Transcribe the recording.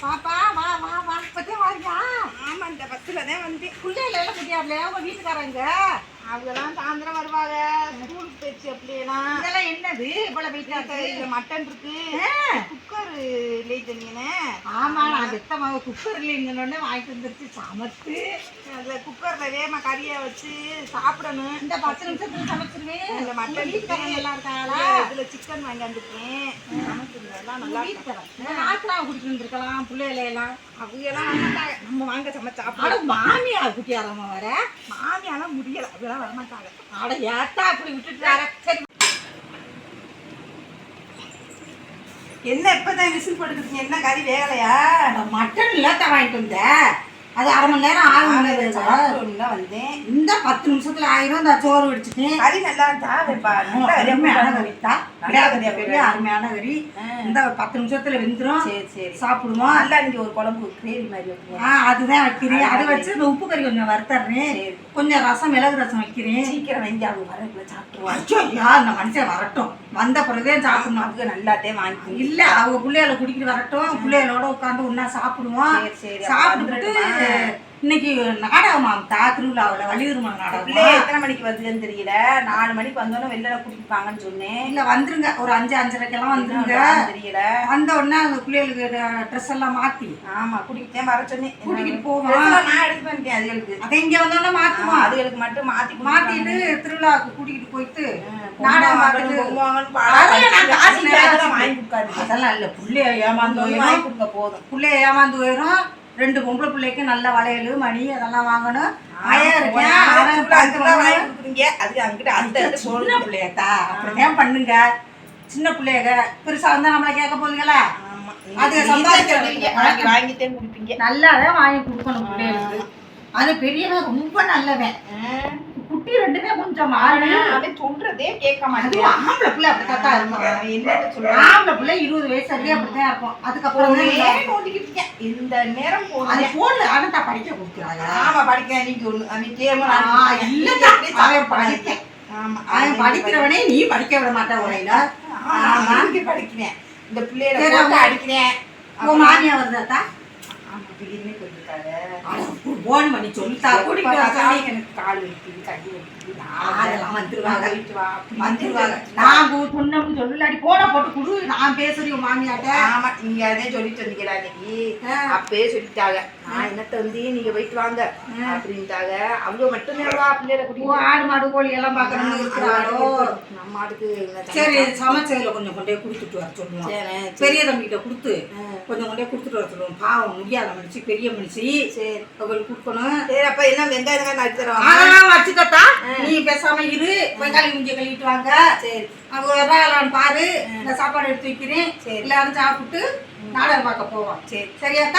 பாப்பா வா வா வா பத்தியா வாரியா? ஆமா இந்த பஸ்ல தான் வந்து பிள்ளைல எல்லாம் பத்தியாப்ல உங்க வீட்டுக்காரங்க அவங்கெல்லாம் சாயந்தரம் வருவாங்க. ஸ்கூலுக்கு போயிடுச்சு அப்படியெல்லாம். இதெல்லாம் என்னது இவ்வளவு வெயிட்டா இதுல மட்டன் இருக்கு, குக்கர் இல்லையே. ஆமா நான் வெத்தமாக குக்கர் இல்லைங்கன்னு வாங்கிட்டு வந்துருச்சு சமைச்சு. அந்த குக்கர்ல வேமா கறியை வச்சு சாப்பிடணும். இந்த 10 நிமிஷத்துல சமைச்சிருவேன். இந்த மட்டன் வீட்டுக்காரங்க நல்லா இருக்காங்களா? இதுல சிக்கன் வாங்கி வந்துருக்கேன். சமைச்சிருந்தெல்லாம் நல்லா வீட்டுக்காரங்க ஆக்கெல்லாம் குடிச்சு வந்துருக்கலாம் பிள்ளையில எல்லாம். அவங்க எல்லாம் வரமாட்டாங்க. நம்ம வாங்க சமைச்சு சாப்பிட. மாமியா குட்டியாரம்மா வர மாமியாலாம் முடியல, அப்படியெல்லாம் வரமாட்டாங்க. அட ஏத்தா அப்படி விட்டுட்டு வர. சரி என்ன இப்பதான் விசில் போட்டுக்கிட்டீங்க? என்ன கறி வேகலையா? மட்டன் இல்லாத வாங்கிட்டு வந்தேன். அது அரை மணி நேரம் ஆகும் வந்தேன். இந்த 10 நிமிஷத்துல ஆயிரும். இந்த சோறு வடிச்சுட்டேன். கறி நல்லா இருந்தா அருமையான கறித்தா, பெரிய அருமையான கறி. இந்த 10 நிமிஷத்துல வெந்துரும். சரி சரி சாப்பிடுவோம். நல்லா நீங்க ஒரு குழம்பு கிரேவி மாதிரி வைக்கிறீங்க. அதுதான் வைக்கிறேன். அதை வச்சு இந்த உப்பு கறி கொஞ்சம் வறுத்தர்றேன். கொஞ்சம் ரசம் மிளகு ரசம் வைக்கிறேன். சீக்கிரம் வாங்கி அவங்க வரக்குள்ள சாப்பிட்டுருவாங்க. ஐயோ அந்த மனுஷன் வரட்டும், வந்த பிறகுதான் சாப்பிடணும். அவங்க நல்லாட்டே வாங்கி இல்ல அவங்க பிள்ளைகளை குடிக்கிட்டு வரட்டும். பிள்ளைகளோட உட்காந்து ஒன்னா சாப்பிடுவோம். சாப்பிட்டுட்டு இன்னைக்கு நாடகமாம் திருவிழாவில் வள்ளியூர்மன் நாடகம். எத்தனை மணிக்கு வருதுன்னு தெரியல. 4 மணிக்கு வந்தோடனே வெளில குடிப்பாங்கன்னு சொன்னேன். இல்ல வந்துருங்க, ஒரு 5-5:30 வந்துருங்க. தெரியல வந்த உடனே அந்த பிள்ளைகளுக்கு ட்ரெஸ் எல்லாம் மாத்தி ஆமா குடிக்கிட்டே வர சொன்னேன். கூட்டிக்கிட்டு போவோம். நான் எடுத்து வந்துட்டேன். அதுகளுக்கு அதை இங்க வந்தோடனே மாத்துவோம். அதுகளுக்கு மட்டும் மாத்திட்டு திருவிழாவுக்கு கூட்டிகிட்டு போயிட்டு நாடகம் அதெல்லாம் இல்ல. பிள்ளைய ஏமாந்து போயிடும். போதும். பிள்ளைய ஏமாந்து போயிடும். 2 பொம்பளை பிள்ளைக்கு நல்ல வளையல் மணி அதெல்லாம் வாங்கணும். சின்ன பிள்ளையத்தா அப்படிதான் பண்ணுங்க. சின்ன பிள்ளைக பெருசா வந்தா நம்மள கேட்க போதுங்களா? அது வாங்கிட்டே குடிப்பீங்க. நல்லாதான் வாங்கி கொடுக்கணும் பிள்ளைகளுக்கு. அது பெரியவன் ரொம்ப நல்லவன். குட்டி 2மே கொஞ்சம் அவன் சொல்றதே கேட்க மாட்டேன். ஆம்பளை பிள்ளை அப்படித்தான் இருக்கும். ஆம்பளை பிள்ளை 20 வயசு வரைக்கும் அப்படித்தான் இருக்கும். அதுக்கப்புறம் நோண்டிக்கிட்டு இந்த நேரம் அது போன்ல ஆனந்தா படிக்க கொடுக்குறாங்க. ஆமா படிக்க. நீங்க அவன் படிக்கிறவனே நீ படிக்க விட மாட்டேன் உரையில. படிக்கிறேன். இந்த பிள்ளைகளை அடிக்கிறேன். உன் மாமியா வருதாத்தா? போன் பண்ணி சொல்லிட்டா எனக்கு கால் வலிக்குது, கட்டி வலிக்குது. அதெல்லாம் வந்துருவாங்க. நான் சொன்னோம்னு சொல்லலாடி போன போட்டு குடு. நான் பேசுறேன் மாமியாட்ட. ஆமா நீங்க அதே சொல்லிட்டு வந்தீங்களா இன்னைக்கு? அப்பயே சொல்லிட்டாங்க. நான் என்னத்த வந்து நீங்க போயிட்டு வாங்க அப்படின்ட்டாங்க. அவங்க மட்டும் பிள்ளைகளை கூட்டிட்டு ஆடு மாடு கோழி எல்லாம் பாக்கணும்னு இருக்கிறாரோ. நம்ம ஆடுக்கு சரி சமைச்சதுல கொஞ்சம் கொண்டே கொடுத்துட்டு வர சொல்லுவோம். பெரிய தம்பிகிட்ட கொடுத்து கொஞ்சம் கொண்டே கொடுத்துட்டு வர சொல்லுவோம். பாவம் முடியாத மனுச்சு, பெரிய மனுச்சு. சரி அவங்களுக்கு கொடுக்கணும். சரி அப்ப என்ன வெங்காயம் நடிச்சு தருவாங்க. அதெல்லாம் வச்சுக்கத்தா நீ பேசாம இரு. வெங்காயம் முடிஞ்ச கழிட்டு வாங்க. சரி அவங்க வர்றாங்களான்னு பாரு. இந்த சாப்பாடு எடுத்து வைக்கிறேன். எல்லாரும் சாப்பிட்டு நாடகம் பார்க்க போவோம். சரி சரியாத்தா?